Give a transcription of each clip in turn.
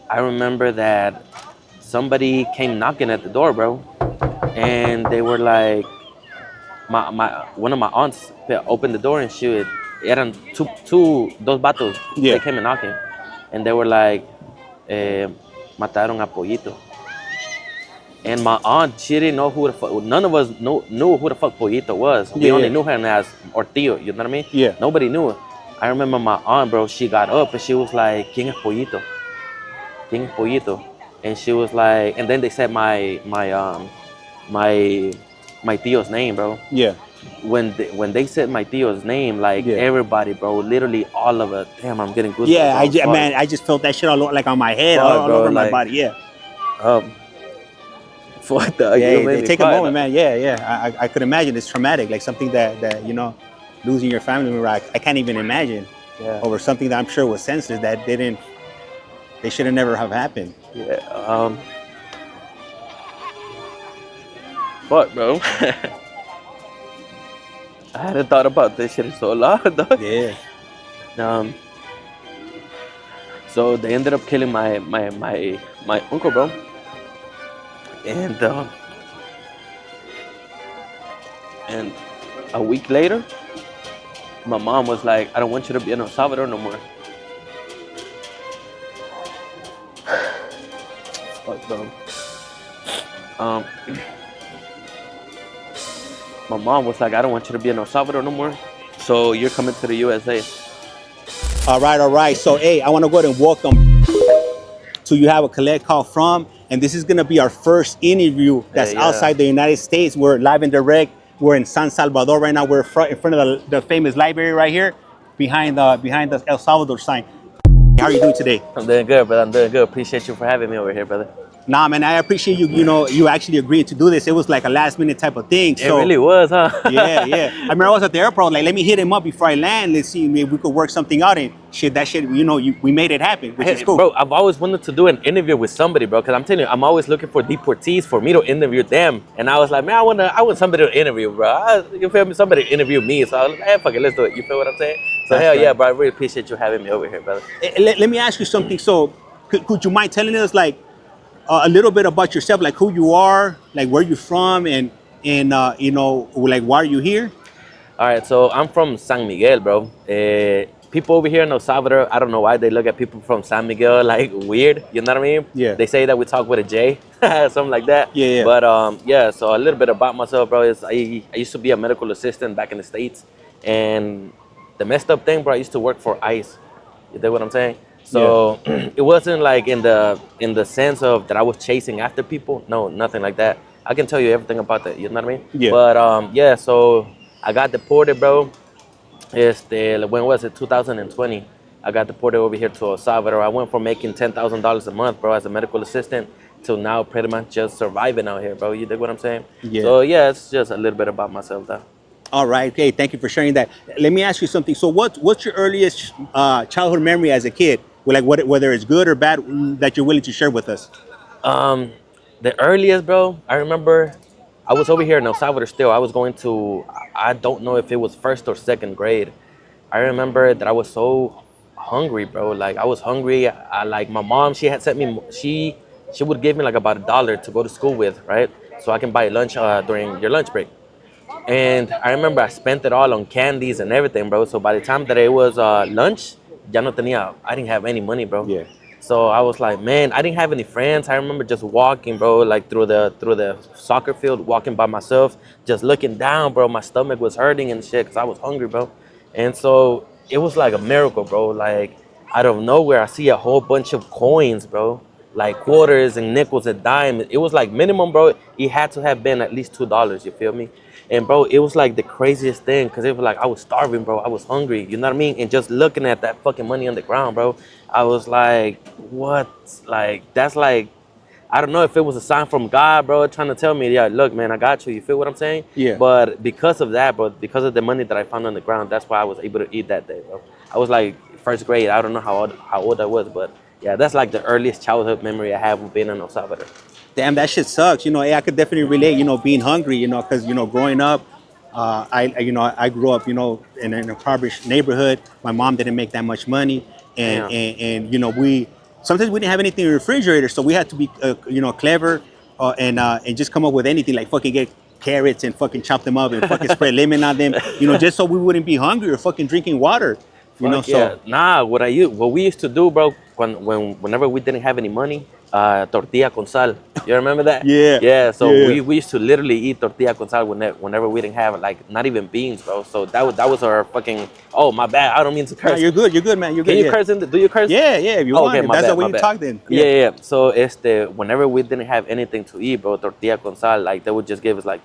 I remember that somebody came knocking at the door, bro, and they were like, my one of my aunts opened the door and she would, eran dos vatos. They Yeah. came and knocking, and they were like, eh, mataron a Pollito. And my aunt, she didn't know who the fuck. None of us knew who the fuck Pollito was. We Yeah, only yeah. knew him as Ortillo. You know what I mean? Yeah. Nobody knew it. I remember my aunt, bro. She got up and she was like, "¿Quién es Pollito? ¿Quién es Pollito?" And she was like, and then they said my my tio's name, bro. Yeah. When they said my tio's name, like Yeah. everybody, bro, literally all of it. Damn, I'm getting goosebumps, Yeah, bro. Fuck, man, I just felt that shit like on my head, fuck, all bro. over my Like, body. Yeah. um, fuck, dog. You Yeah, made me take a cry, moment, dog. man. Yeah, yeah. I could imagine it's traumatic, like something that losing your family member. I can't even imagine Yeah, over something that I'm sure was senseless that they should have never have happened. yeah. Fuck, bro. I hadn't thought about this shit in so long, dog. Yeah. Um, so they ended up killing my uncle, bro. And and a week later, my mom was like, "I don't want you to be in El Salvador no more." Fuck, bro. Um, my mom was like, "I don't want you to be in El Salvador no more. So you're coming to the USA." All right, all right. So, hey, I want to go ahead and welcome to You Have a Collect Call From, and this is going to be our first interview that's Yeah. outside the United States. We're live and direct. We're in San Salvador right now. We're in front of the famous library right here, behind the El Salvador sign. How are you doing today? I'm doing good, brother. I'm doing good. Appreciate you for having me over here, brother. Nah, man, I appreciate you. You actually agreed to do this. It was like a last minute type of thing. It really was, huh? Yeah, yeah. I remember I was at the airport, like, let me hit him up before I land. Let's see if we could work something out. And that shit, we made it happen, which is Hey, cool. bro, I've always wanted to do an interview with somebody, bro. Cause I'm telling you, I'm always looking for deportees for me to interview them. And I was like, man, I want somebody to interview, bro. You feel me? Somebody to interview me. So I was like, hey, fuck it, let's do it. You feel what I'm saying? So That's hell yeah, right. bro. I really appreciate you having me over here, brother. Let me ask you something. So, could you mind telling us, like, a little bit about yourself, like who you are, like where you're from, and like why are you here? All right, so I'm from San Miguel, bro. People over here in El Salvador, I don't know why they look at people from San Miguel like weird. You know what I mean? Yeah. They say that we talk with a J, something like that. Yeah, yeah. But yeah. So a little bit about myself, bro. Is I used to be a medical assistant back in the States, and the messed up thing, bro. I used to work for ICE. You dig what I'm saying? So it wasn't like in the sense of that I was chasing after people. No, nothing like that. I can tell you everything about that. You know what I mean? Yeah. But yeah. So I got deported, bro. When was it? 2020. I got deported over here to El Salvador. I went from making $10,000 a month, bro, as a medical assistant, to now pretty much just surviving out here, bro. You dig what I'm saying? Yeah. So yeah, it's just a little bit about myself, though. All right. Okay. Thank you for sharing that. Let me ask you something. So, what's your earliest childhood memory as a kid? Like, whether it's good or bad, that you're willing to share with us? The earliest, bro, I remember I was over here in El Salvador still. I was going to, I don't know if it was first or second grade. I remember that I was so hungry, bro. Like I was hungry. Like my mom, she had sent me, she would give me like about $1 to go to school with, right? So I can buy lunch during your lunch break. And I remember I spent it all on candies and everything, bro. So by the time that it was lunch, ya no tenía, I didn't have any money, bro. Yeah. So I was like, man, I didn't have any friends. I remember just walking, bro, like through the soccer field, walking by myself, just looking down, bro. My stomach was hurting and shit because I was hungry, bro. And so it was like a miracle, bro. Like out of nowhere, I see a whole bunch of coins, bro, like quarters and nickels and dimes. It was like minimum, bro. It had to have been at least $2. You feel me? And bro, it was like the craziest thing because it was like I was starving, bro. I was hungry, you know what I mean? And just looking at that fucking money on the ground, bro, I was like, what? Like, that's like, I don't know if it was a sign from God, bro, trying to tell me, yeah, look, man, I got you. You feel what I'm saying? Yeah. But because of that, bro, because of the money that I found on the ground, that's why I was able to eat that day, bro. I was like first grade. I don't know how old I was, but yeah, that's like the earliest childhood memory I have of being in El Salvador. Damn, that shit sucks. I could definitely relate. Being hungry. Because growing up, I grew up, in an impoverished neighborhood. My mom didn't make that much money, and Damn. and we sometimes we didn't have anything in the refrigerator, so we had to be clever and just come up with anything, like fucking get carrots and fucking chop them up and fucking spread lemon on them, just so we wouldn't be hungry or fucking drinking water. Fuck yeah. So Nah, what we used to do, bro, whenever we didn't have any money, tortilla con sal. You remember that? Yeah. Yeah. So Yeah. we used to literally eat tortilla con sal whenever we didn't have like not even beans, bro. So that was our fucking. Oh my bad. I don't mean to Nah, curse. you're good, man. You're Can good. you Yeah. curse? Do you curse? Yeah, if you Oh, want. okay, If my that's bad, the way my you bad. talk, then Yeah. So whenever we didn't have anything to eat, bro, tortilla con sal, like they would just give us like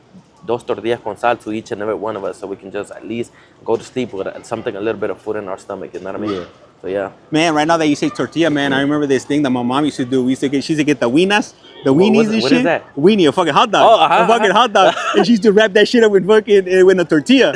dos tortillas con sal to each and every one of us, so we can just at least go to sleep with something, a little bit of food in our stomach. You know what I mean? Yeah. So yeah. Man, right now that you say tortilla, man, I remember this thing that my mom used to do. She used to get the weenies, the What weenies and what shit. is that? Weenie, a fucking hot dog. Oh, A fucking hot dog. And she used to wrap that shit up with fucking with a tortilla.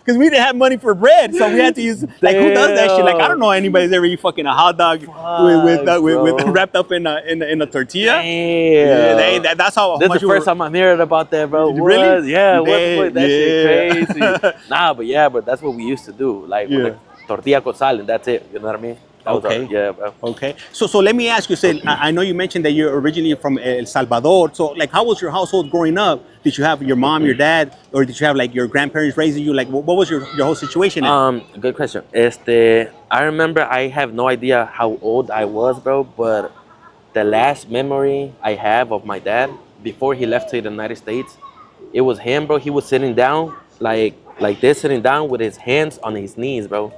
Because we didn't have money for bread, so we had to use like who does that shit? Like I don't know anybody's ever eat fucking a hot dog with bro. wrapped up in a tortilla. Damn. Yeah, that's how That's much the first time I'm hearing about that, bro. Really? What? Yeah, what the Damn, fuck? That shit crazy. yeah. Nah, but yeah, but that's what we used to do. Like with Yeah. the tortilla con sal, and that's it. You know what I mean? That was Okay. yeah, bro. Okay. So let me ask you, say, I know you mentioned that you're originally from El Salvador. So like, how was your household growing up? Did you have your mom, your dad, or did you have like your grandparents raising you? Like, what was your whole situation? Good question. I remember I have no idea how old I was, bro, but the last memory I have of my dad before he left to the United States, it was him, bro. He was sitting down, like this, sitting down with his hands on his knees, bro.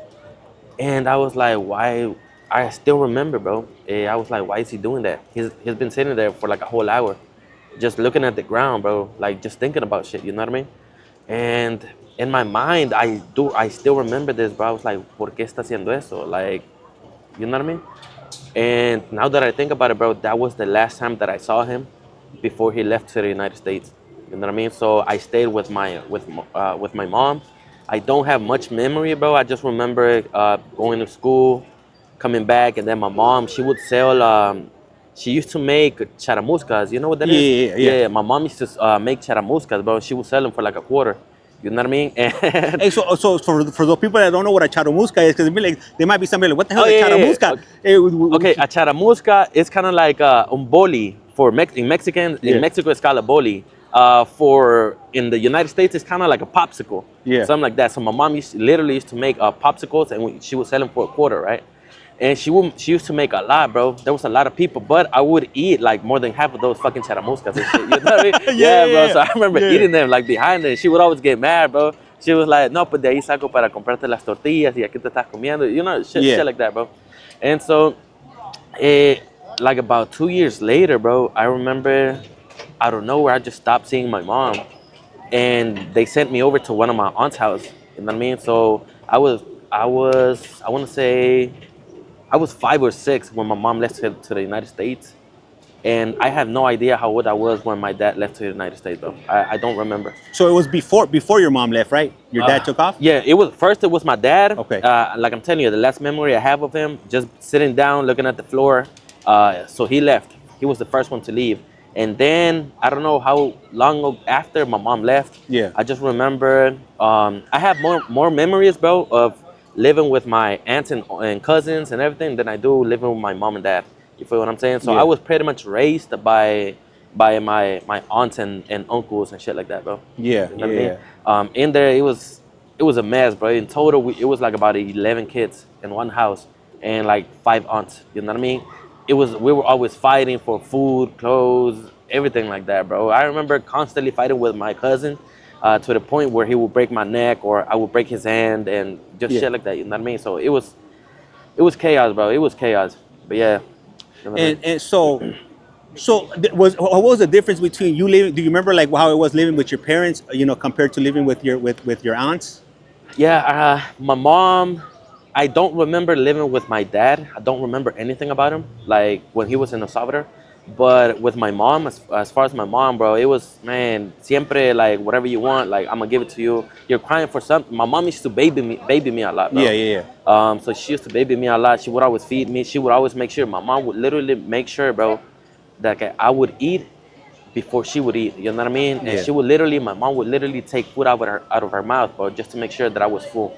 And I was like, why? I still remember, bro. I was like, why is he doing that? He's been sitting there for like a whole hour, just looking at the ground, bro. Like just thinking about shit. You know what I mean? And in my mind, I still remember this, bro. I was like, ¿por qué está haciendo eso? Like, you know what I mean? And now that I think about it, bro, that was the last time that I saw him before he left to the United States. You know what I mean? So I stayed with my mom. I don't have much memory, bro. I just remember going to school, coming back, and then my mom, she would sell. She used to make charamuscas. You know what that is? Yeah. My mom used to make charamuscas, bro. She would sell them for like a quarter. You know what I mean? And Hey, so for those people that don't know what a charamusca is, because like, there might be somebody like, what the hell Oh, is a yeah, yeah, charamusca? okay. Hey, Okay, a charamusca is kind of like un boli in Mexican. Yeah. In Mexico, it's called a boli. In the United States, it's kind of like a popsicle, Yeah. something like that. So my mom literally used to make popsicles, and she would sell them for a quarter, right? And she used to make a lot, bro. There was a lot of people, but I would eat like more than half of those fucking charamuscas and shit. You know what I mean? Yeah, bro. yeah, So I remember yeah. eating them like behind her. She would always get mad, bro. She was like, no, pues de ahí saco para comprarte las tortillas y aquí te estás comiendo. You know, Yeah. shit like that, bro. And so, like about 2 years later, bro, I remember out of nowhere, I just stopped seeing my mom, and they sent me over to one of my aunt's house. You know what I mean? So I want to say, I was 5 or 6 when my mom left to the United States, and I have no idea how old I was when my dad left to the United States, though. I don't remember. So it was before your mom left, right? Your dad took off? Yeah, it was my dad. Okay. Like I'm telling you, the last memory I have of him, just sitting down, looking at the floor. So he left. He was the first one to leave. And then I don't know how long after my mom left. Yeah. I just remember I have more memories, bro, of living with my aunts and cousins and everything than I do living with my mom and dad. You feel what I'm saying? So Yeah. I was pretty much raised by my aunts and uncles and shit like that, bro. Yeah. You know what I mean? In there, it was a mess, bro. In total, it was like about 11 kids in one house and like 5 aunts. You know what I mean? We were always fighting for food, clothes, everything like that, bro. I remember constantly fighting with my cousin to the point where he would break my neck or I would break his hand and just Yeah. shit like that. You know what I mean? So it was chaos, bro. It was chaos. But yeah. You know what I mean? And what was the difference between you living? Do you remember like how it was living with your parents, compared to living with your aunts? Yeah, my mom, I don't remember living with my dad. I don't remember anything about him, like when he was in El Salvador. But with my mom, as far as my mom, bro, it was, man, siempre like whatever you want, like I'm gonna give it to you. You're crying for something. My mom used to baby me a lot, bro. Yeah. So she used to baby me a lot. She would always feed me. She would always make sure. My mom would literally make sure, bro, that I would eat before she would eat. You know what I mean? And Yeah. my mom would literally take food out of her mouth, bro, just to make sure that I was full.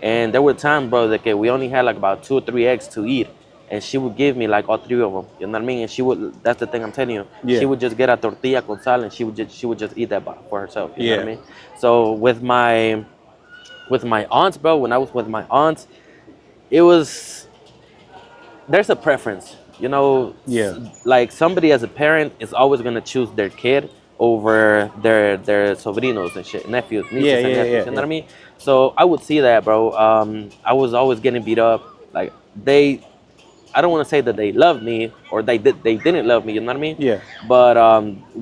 And there were times, bro, that we only had like about 2 or 3 eggs to eat. and she would give me like all three of them. You know what I mean? And she would. That's the thing I'm telling you. Yeah. She would just get a tortilla con sal, and she would just eat that for herself. You know what I Yeah. mean? So with my aunts, bro, when I was with my aunts, it was there's a preference. You know, Yeah. like somebody as a parent is always gonna choose their kid over their sobrinos and shit, nephews, Yeah, nieces and yeah, nephews. yeah, You know yeah. what I mean? So I would see that, bro. I was always getting beat up. Like they I don't want to say that they loved me or they didn't love me, you know what I mean? Yeah. But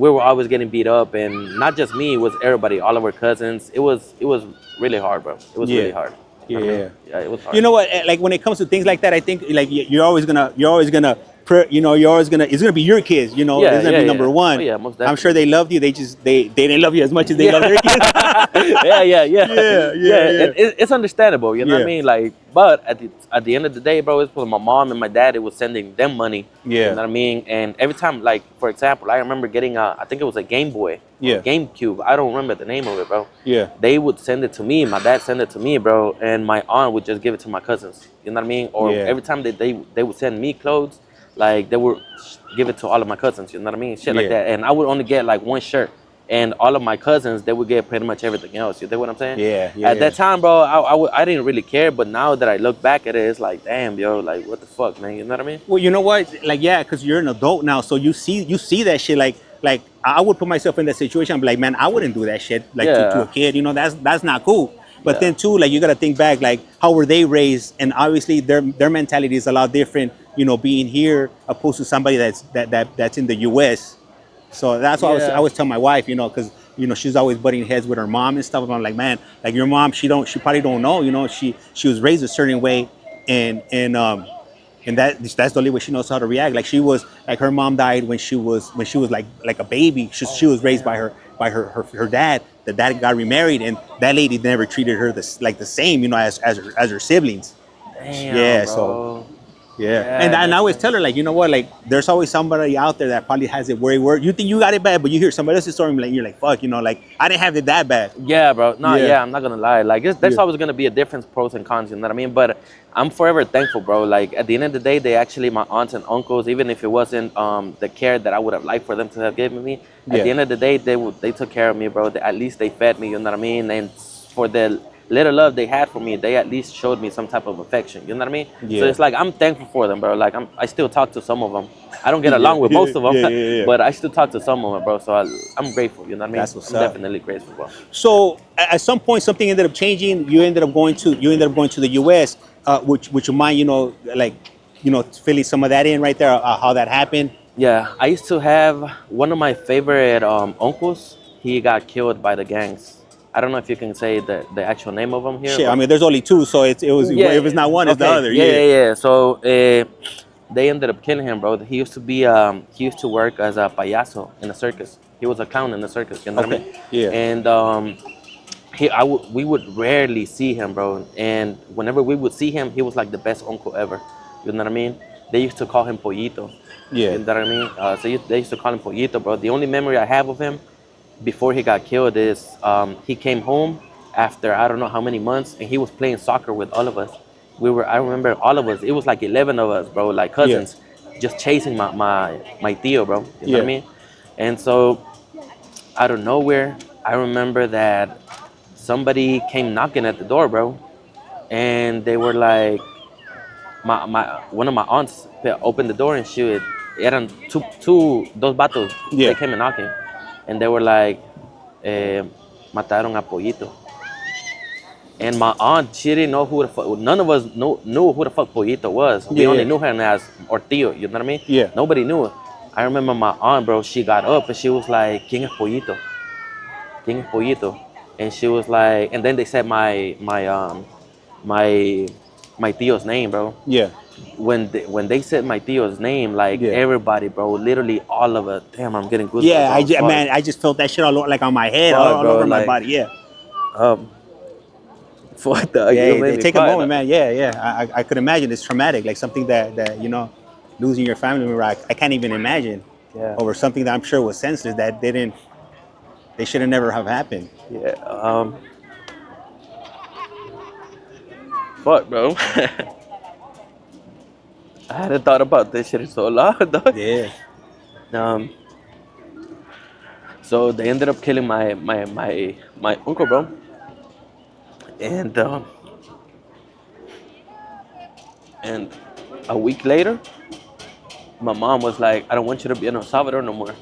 we were always getting beat up, and not just me, it was everybody, all of our cousins. It was really hard, bro. It was really Yeah. hard. Yeah, I mean, yeah. yeah, it was hard. You know what? Like when it comes to things like that, I think like you're always gonna, you're always gonna. It's gonna be your kids. You know, Yeah, it's gonna yeah, be number yeah. Oh one. yeah, most I'm sure they definitely. loved you. They didn't love you as much as they love their kids. Yeah, yeah, yeah, yeah, Yeah, yeah. yeah, yeah. It's understandable, you know what I Yeah. mean? Like, but at the end of the day, bro, it's for my mom and my dad. It was sending them money, you Yeah. know what I mean? And every time, like for example, I remember getting I think it was a Game Boy or Yeah. GameCube. I don't remember the name of it, bro. Yeah. They would send it to me. My dad send it to me, bro, and my aunt would just give it to my cousins. You know what I mean? Or Yeah. every time they would send me clothes, like they would give it to all of my cousins. You know what I mean? Shit like Yeah. that. And I would only get like one shirt, and all of my cousins they would get pretty much everything else. You know what I'm saying? Yeah. Yeah. At that time, bro, I didn't really care. But now that I look back at it, it's like, damn, yo, like what the fuck, man? You know what I mean? Well, you know what? Like, yeah, because you're an adult now, so you see that shit. Like I would put myself in that situation. I'm like, man, I wouldn't do that shit. Like to a Yeah, kid, that's not cool. But yeah, then too, like you gotta think back, like how were they raised, and obviously their mentality is a lot different. Being here opposed to somebody that's in the U.S. So that's why I yeah. always tell my wife, because she's always butting heads with her mom and stuff. And I'm like, man, like your mom, she probably don't know, she was raised a certain way, and that's the only way she knows how to react. Like she was like her mom died when she was like a baby. She was raised by her dad. The dad got remarried, and that lady never treated her the same, as her siblings. Damn, Yeah, so bro. yeah, and Yeah, I that's always tell her, like, you know what, like there's always somebody out there that probably has it way worse. You think you got it bad, but you hear somebody else's story, and like you're like, fuck, like I didn't have it that bad. Yeah, bro. No, Yeah, yeah, I'm not gonna lie. Like, there's yeah, always gonna be a difference, pros and cons. You know what I mean? But I'm forever thankful, bro. Like, at the end of the day, they actually my aunts and uncles. Even if it wasn't the care that I would have liked for them to have given me, at yeah, the end of the day, they took care of me, bro. At least they fed me. You know what I mean? And for the little love they had for me, they at least showed me some type of affection. You know what I mean? So yeah, it's like I'm thankful for them, bro. Like I still talk to some of them. I don't get yeah, along with yeah, most of yeah, them, yeah, yeah. but I still talk to some of them, bro. So I'm grateful. You know what I mean? That's what's I'm up. definitely grateful, bro. So at some point, something ended up changing. You ended up going to the U.S. Would you mind, like, filling some of that in right there? How that happened? Yeah, I used to have one of my favorite uncles. He got killed by the gangs. I don't know if you can say the actual name of them here, Shit, I but mean, there's only two, so if it's yeah, not one, it's the okay, other. yeah, Yeah. yeah, yeah. So they ended up killing him, bro. He used to work as a payaso in a circus. He was a clown in the circus. You know what I Okay. mean? Yeah. And we would rarely see him, bro. And whenever we would see him, he was like the best uncle ever. You know what I mean? They used to call him Pollito. Yeah. You know what I mean? They used to call him Pollito, bro. The only memory I have of him before he got killed is he came home after I don't know how many months, and he was playing soccer with all of us. I remember all of us. It was like 11 of us, bro, like Yeah. cousins, just chasing my tío, bro. You know what I Yeah. mean? And so out of nowhere, I remember that somebody came knocking at the door, bro, and they were like, my one of my aunts opened the door and she would, eran dos vatos. They Yeah. came and knocking, and they were like, mataron a Pollito. And my aunt, she didn't know who the fuck. None of us knew who the fuck Pollito was. We Yeah. only Yeah. knew him as Ortillo. You know what I mean? Yeah. Nobody knew it. I remember my aunt, bro. She got up and she was like, "¿Quién es Pollito? ¿Quién es Pollito?" And she was like, and then they said my my tío's name, bro. Yeah. When they said my tío's name, like Yeah. everybody, bro, literally all of it. Damn, I'm getting goosebumps. Yeah. Oh, fuck, Man, I just felt that shit like on my head, fuck, all bro. over my Like, body. Yeah. um, fuck, you Yeah. made me Take a cry. moment, man. Yeah. Yeah. I could imagine it's traumatic, like something that losing your family member. I can't even imagine Yeah, over something that I'm sure was senseless that they should have never have happened. yeah. Fuck, bro. I hadn't thought about this shit in so long, dog. Yeah. Um, so they ended up killing my uncle, bro. And and a week later, my mom was like, "I don't want you to be in El Salvador no more."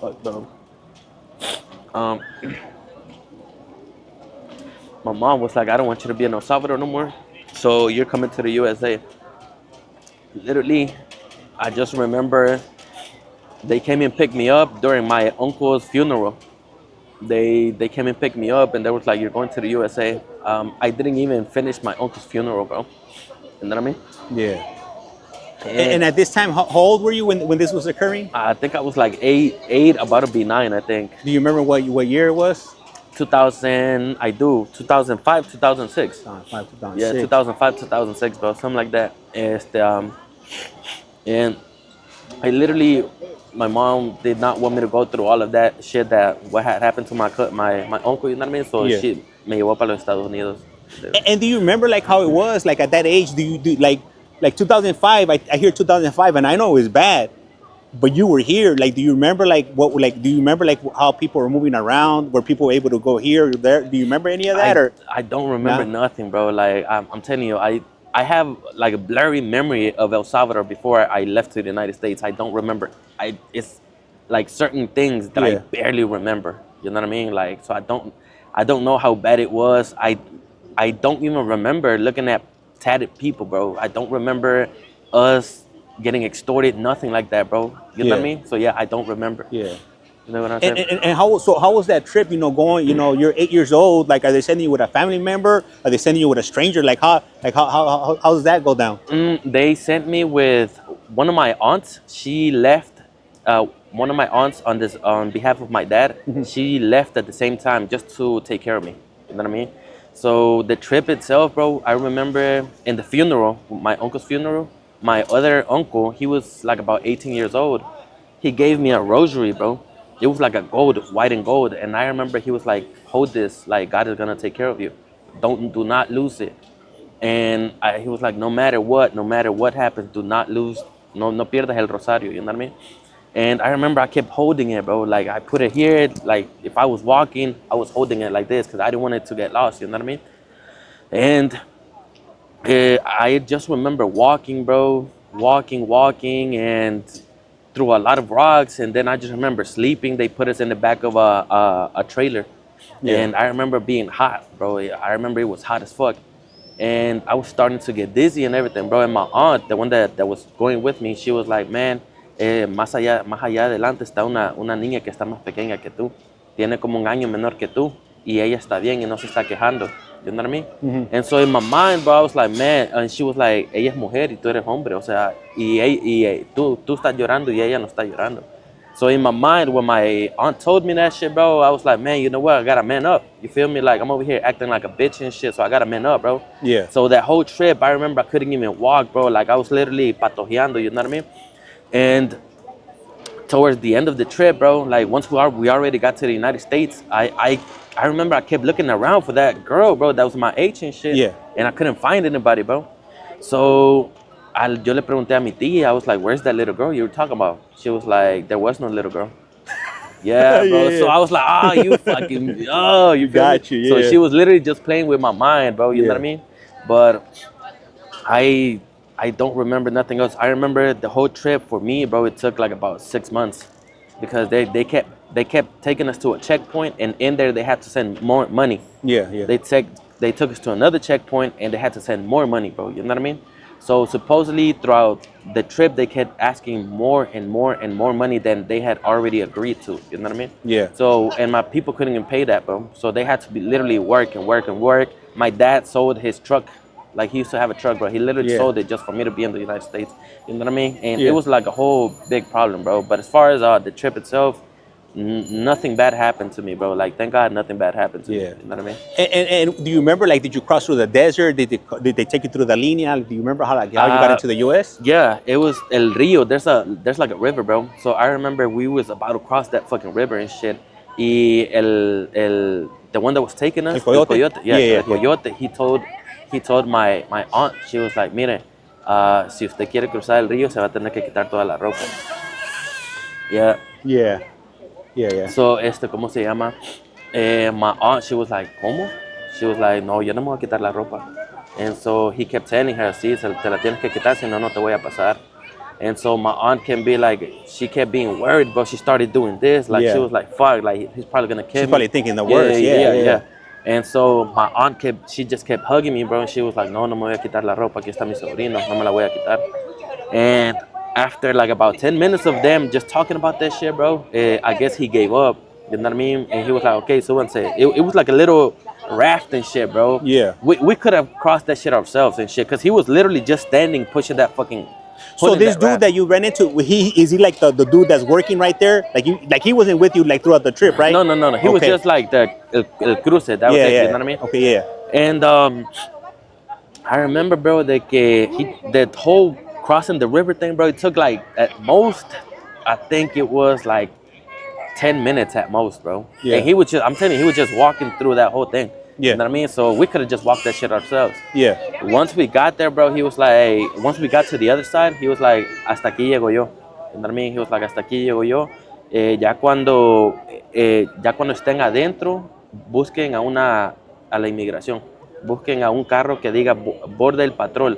Fuck, bro. Um, my mom was like, "I don't want you to be in El Salvador no more. So you're coming to the USA." Literally, I just remember they came and picked me up during my uncle's funeral. They came and picked me up, and they was like, "You're going to the USA." I didn't even finish my uncle's funeral, bro. You know what I mean? Yeah. And And at this time, how old were you when this was occurring? I think I was like eight, about to be nine, I think. Do you remember what year it was? 2000, I do. 2005, 2006. 2005, Yeah, 2006. 2005, 2006, bro. Something like that. And I literally, my mom did not want me to go through all of that shit that what had happened to my uncle, you know what I mean? So Yeah. she me llevó para los Estados Unidos. And do you remember like how it was like at that age? Do you do like 2005? I hear 2005, and I know it was bad, but you were here. Like, do you remember like what like? Do you remember like how people were moving around? Were people able to go here or there? Do you remember any of that or? I don't remember Nah? nothing, bro. Like I'm telling you, I have like a blurry memory of El Salvador before I left to the United States. I don't remember. It's like certain things that I Yeah. barely remember. You know what I mean? Like so I don't know how bad it was. I don't even remember looking at tatted people, bro. I don't remember us getting extorted, nothing like that, bro. You know what I Yeah. mean? So yeah, I don't remember. Yeah. You know what I'm And, saying? and how was that trip? You know, going. You know, you're 8 years old. Like, are they sending you with a family member? Are they sending you with a stranger? Like, how does that go down? They sent me with one of my aunts. She left. One of my aunts on behalf of my dad. She left at the same time just to take care of me. You know what I mean? So the trip itself, bro. I remember in the funeral, my uncle's funeral. My other uncle, he was like about 18 years old. He gave me a rosary, bro. It was like a gold, white and gold. And I remember he was like, "Hold this. Like God is gonna take care of you. Do not lose it." And he was like, no matter what happens, do not lose, no pierdas el rosario, you know what I mean? And I remember I kept holding it, bro. Like I put it here, like if I was walking, I was holding it like this because I didn't want it to get lost, you know what I mean? And I just remember walking, bro, walking, and through a lot of rocks. And then I just remember sleeping. They put us in the back of a trailer. Yeah. And I remember being hot, bro. I remember it was hot as fuck. And I was starting to get dizzy and everything, bro. And my aunt, the one that was going with me, she was like, "Man, más allá adelante está una niña que está más pequeña que tú. Tiene como un año menor que tú. Y ella está bien y no se está quejando." You know what I mean? And so in my mind, bro, I was like, man, and she was like, "Ella es mujer y tú eres hombre. O sea, tú estás llorando y ella no está llorando." So in my mind, when my aunt told me that shit, bro, I was like, man, you know what? I gotta man up. You feel me? Like I'm over here acting like a bitch and shit, so I gotta man up, bro. Yeah. So that whole trip, I remember I couldn't even walk, bro. Like I was literally patojeando, you know what I mean? And towards the end of the trip, bro, like once we already got to the United States, I remember I kept looking around for that girl, bro, that was my age and shit. Yeah. And I couldn't find anybody, bro. So yo le pregunté a mi tía, I was like, "Where's that little girl you were talking about?" She was like, "There was no little girl." Yeah, bro. Yeah. So I was like, "Oh, you fucking, oh, you feel Got me?" you, So yeah. she was literally just playing with my mind, bro. You know Yeah. what I mean? But I don't remember nothing else. I remember the whole trip for me, bro. It took like about 6 months because they kept taking us to a checkpoint, and in there they had to send more money. Yeah. Yeah. They took us to another checkpoint, and they had to send more money, bro. You know what I mean? So supposedly throughout the trip, they kept asking more and more and more money than they had already agreed to. You know what I mean? Yeah. So, and my people couldn't even pay that, bro. So they had to be literally work and work and work. My dad sold his truck. Like he used to have a truck, bro. He literally Yeah. sold it just for me to be in the United States. You know what I mean? And Yeah. it was like a whole big problem, bro. But as far as the trip itself, nothing bad happened to me, bro. Like thank God, nothing bad happened to me. Yeah. You know what I mean? And do you remember, like, did you cross through the desert? Did they take you through the linea? Do you remember how you got into the U.S.? Yeah, it was El Rio. There's like a river, bro. So I remember we was about to cross that fucking river and shit. Y the one that was taking us, El coyote? yeah, Yeah, El Coyote, he told my aunt, she was like, mire, si usted quiere cruzar el río, se va a tener que quitar toda la ropa. Yeah. Yeah. Yeah. Yeah. So, ¿cómo se llama? My aunt, she was like, ¿cómo? She was like, no, yo no me voy a quitar la ropa. And so he kept telling her, sí, te la tienes que quitar, si no, no te voy a pasar. And so my aunt can be like, she kept being worried, but she started doing this. Like, she was like, fuck, like, he's probably gonna kill She's me. probably thinking the worst. Yeah. And so my aunt she just kept hugging me, bro. And she was like, no, no me voy a quitar la ropa, aquí está mi sobrino, no me la voy a quitar. And after like about 10 minutes of them just talking about that shit, bro, I guess he gave up. You know what I mean? And he was like, okay, so it was like a little raft and shit, bro. Yeah. We could have crossed that shit ourselves and shit, because he was literally just standing pushing that fucking. So this dude that you ran into, is he like the dude that's working right there? Like he wasn't with you like throughout the trip, right? No. He was just like the el cruce. That was it. You know what I mean? Okay, yeah. And I remember, bro, that whole crossing the river thing, bro, it took like at most, I think it was like 10 minutes at most, bro. Yeah. And I'm telling you, he was just walking through that whole thing. Yeah. You know what I mean? So we could have just walked that shit ourselves. Yeah. Once we got there, bro, he was like, once we got to the other side, he was like, hasta aquí llego yo. You know what I mean? He was like, hasta aquí llego yo. Ya cuando estén adentro, busquen a la inmigración. Busquen a un carro que diga Border Patrol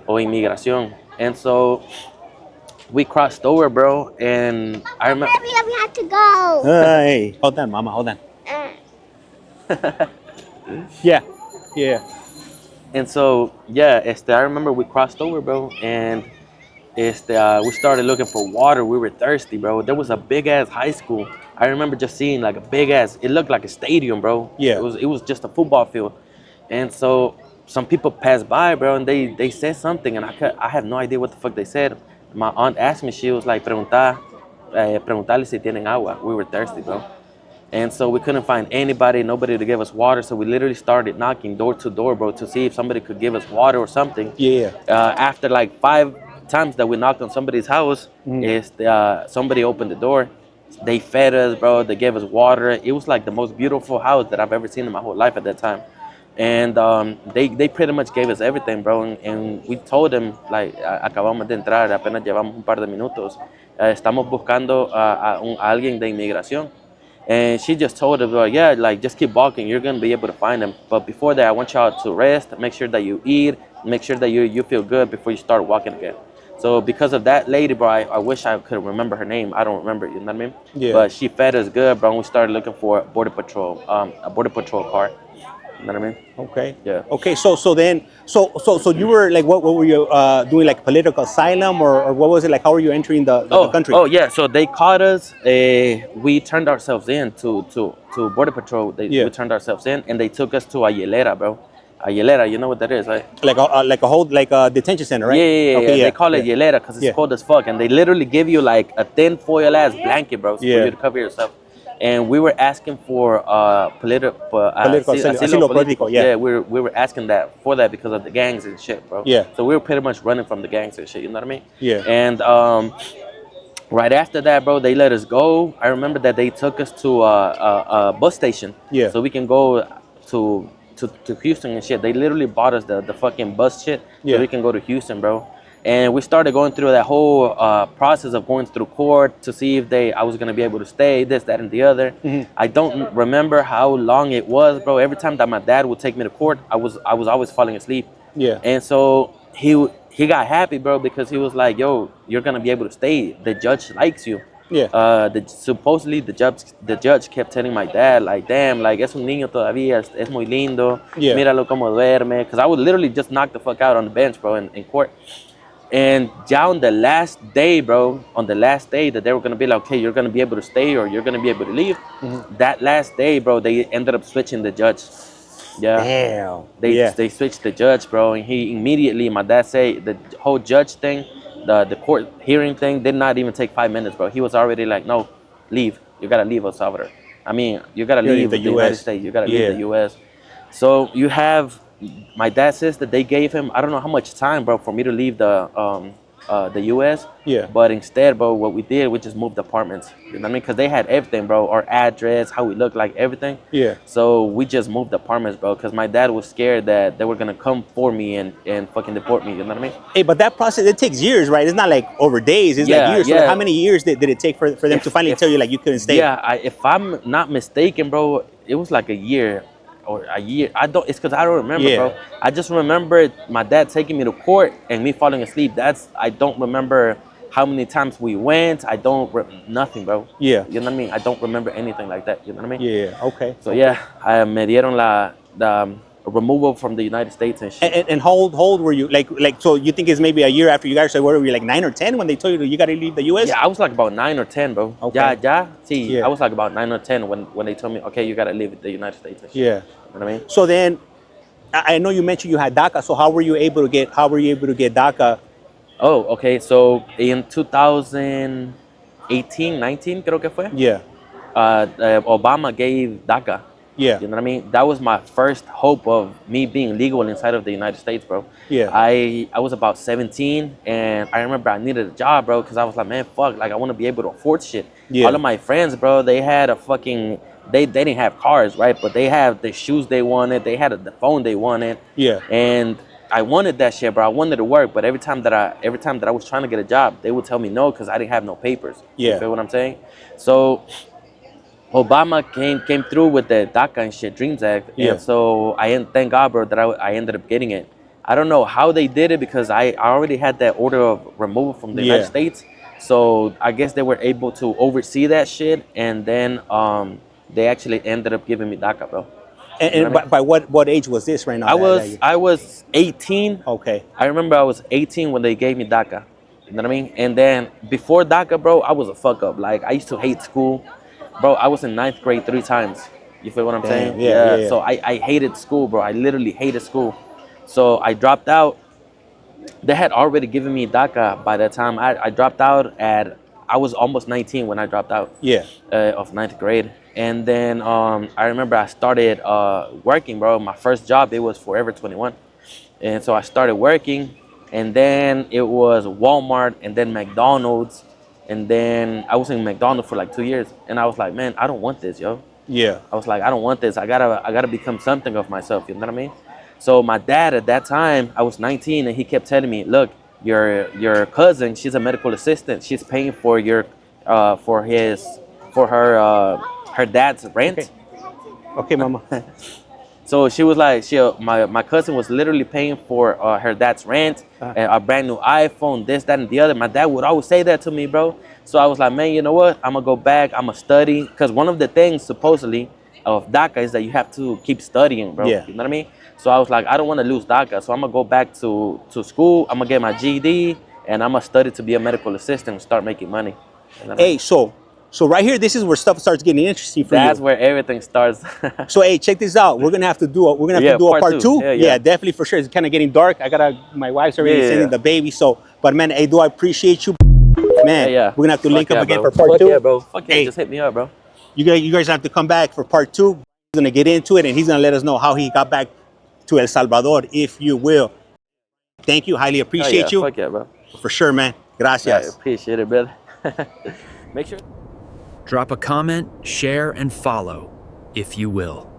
o inmigración. And so we crossed over, bro, and I remember. We have to go. Hey, hold on, mama, hold on. Yeah. And so, yeah, I remember we crossed over, bro, and we started looking for water. We were thirsty, bro. There was a big ass high school. I remember just seeing like a big ass. It looked like a stadium, bro. Yeah. It was just a football field, and so some people passed by, bro, and they said something, and I have no idea what the fuck they said. My aunt asked me. She was like, preguntarle si tienen agua. We were thirsty, bro. And so we couldn't find nobody to give us water. So we literally started knocking door to door, bro, to see if somebody could give us water or something. Yeah. After like 5 times that we knocked on somebody's house, somebody opened the door. They fed us, bro. They gave us water. It was like the most beautiful house that I've ever seen in my whole life at that time. And they pretty much gave us everything, bro. And we told them, like, acabamos de entrar, apenas llevamos un par de minutos. Estamos buscando a alguien de inmigración. And she just told us, like, yeah, like, just keep walking. You're going to be able to find them. But before that, I want y'all to rest, make sure that you eat, make sure that you feel good before you start walking again. So because of that lady, bro, I wish I could remember her name. I don't remember, you know what I mean? Yeah. But she fed us good, bro, and we started looking for a Border Patrol car. You know what I mean? Okay. Yeah. Okay. So you were like, what were you doing, like political asylum, or what was it like? How were you entering the country? Oh yeah. So they caught us. We turned ourselves in to Border Patrol. We turned ourselves in, and they took us to Ayelera, bro. Ayelera, you know what that is, right? Like a detention center, right? Yeah. Okay, They call it Ayelera because it's cold as fuck, and they literally give you like a thin foil ass blanket, bro, for you to cover yourself. And we were asking for political asilo político, yeah. We were asking that because of the gangs and shit, bro. Yeah. So we were pretty much running from the gangs and shit, you know what I mean? Yeah. And right after that, bro, they let us go. I remember that they took us to a bus station. Yeah. So we can go to Houston and shit. They literally bought us the fucking bus shit so we can go to Houston, bro. And we started going through that whole process of going through court to see if I was going to be able to stay, this, that, and the other. Mm-hmm. I don't remember how long it was, bro. Every time that my dad would take me to court, I was always falling asleep. Yeah. And so he got happy, bro, because he was like, yo, you're going to be able to stay. The judge likes you. Yeah. Supposedly the judge kept telling my dad, like, damn, like, es un niño todavía, es muy lindo. Yeah. Míralo como duerme. Because I would literally just knock the fuck out on the bench, bro, in court. And ya on the last day, bro, that they were going to be like, okay, you're going to be able to stay or you're going to be able to leave. Mm-hmm. That last day, bro, they ended up switching the judge. Yeah. Damn. They switched the judge, bro. And he immediately, my dad said, the whole judge thing, the court hearing thing did not even take 5 minutes, bro. He was already like, no, leave. You got to leave El Salvador. I mean, you got to leave the United States. You got to leave the U.S. So you have... My dad says that they gave him, I don't know how much time, bro, for me to leave the the U.S. Yeah. But instead, bro, what we did, we just moved apartments. You know what I mean? Because they had everything, bro. Our address, how we look like, everything. Yeah. So we just moved apartments, bro. Because my dad was scared that they were gonna come for me and fucking deport me. You know what I mean? Hey, but that process, it takes years, right? It's not like over days. It's like Yeah, years. So like, yeah. how many years did it take for them to finally tell you like you couldn't stay? Yeah, if I'm not mistaken, bro, it was like a year or a year. I don't. It's because I don't remember, Yeah. bro. I just remember my dad taking me to court and me falling asleep. I don't remember how many times we went. I don't nothing, bro. Yeah. You know what I mean? I don't remember anything like that. You know what I mean? Yeah. Okay. So yeah, me dieron the removal from the United States and shit. And how old were you? Like so you think it's maybe a year after you guys? So what were you, like 9 or 10 when they told you that you got to leave the U.S.? Yeah, I was like about 9 or 10, bro. Okay. See, Yeah. I was like about 9 or 10 when they told me, okay, you gotta leave the United States and shit. Yeah. You know what I mean? So then, I know you mentioned you had DACA. So how were you able to get DACA? Oh, okay. So in 2018, 19, creo que fue, Yeah. Obama gave DACA. Yeah. You know what I mean? That was my first hope of me being legal inside of the United States, bro. Yeah. I was about 17, and I remember I needed a job, bro, because I was like, man, fuck, like I want to be able to afford shit. Yeah. All of my friends, bro, they had a fucking, they didn't have cars, right? But they had the shoes they wanted, they had the phone they wanted. Yeah. And I wanted that shit, bro. I wanted to work, but every time that I was trying to get a job, they would tell me no because I didn't have no papers. Yeah. You feel what I'm saying? So Obama came through with the DACA and shit, Dreams Act, Yeah. and so thank God, bro, that I ended up getting it. I don't know how they did it because I already had that order of removal from the United States, so I guess they were able to oversee that shit, and then they actually ended up giving me DACA, bro. And by what age was this right now? I was 18. Okay. I remember I was 18 when they gave me DACA. You know what I mean? And then before DACA, bro, I was a fuck up. Like I used to hate school. Bro, I was in 9th grade 3 times. You feel what I'm saying? Yeah. So I hated school, bro. I literally hated school. So I dropped out. They had already given me DACA by that time. I dropped out I was almost 19 when I dropped out. Yeah. Of 9th grade. And then I remember I started working, bro. My first job, it was Forever 21. And so I started working. And then it was Walmart and then McDonald's. And then I was in McDonald's for like 2 years, and I was like, man, I don't want this, yo. Yeah. I was like, I don't want this. I gotta become something of myself. You know what I mean? So my dad at that time, I was 19, and he kept telling me, look, your cousin, she's a medical assistant. She's paying for her dad's rent. Okay, mama. So she was like, my cousin was literally paying for her dad's rent, a brand new iPhone, this, that, and the other. My dad would always say that to me, bro. So I was like, man, you know what? I'm gonna go back. I'm gonna study, because one of the things supposedly of DACA is that you have to keep studying, bro. Yeah. You know what I mean? So I was like, I don't want to lose DACA, so I'm gonna go back to school. I'm gonna get my GED, and I'm gonna study to be a medical assistant and start making money. You know what I mean? Hey, so right here, this is where stuff starts getting interesting for you. That's where everything starts. So hey, check this out. We're gonna have to do a part two. Yeah, definitely for sure. It's kind of getting dark. My wife's already sending the baby. So, but man, hey, do I appreciate you, man? Yeah. We're gonna have to link up again bro. for part Fuck 2. Yeah, bro. Fuck yeah, Hey. just hit me up, bro. You guys have to come back for part 2. He's gonna get into it, and he's gonna let us know how he got back to El Salvador, if you will. Thank you. Highly appreciate you. Fuck yeah, bro. For sure, man. Gracias. Yeah, appreciate it, brother. Make sure. Drop a comment, share, and follow, if you will.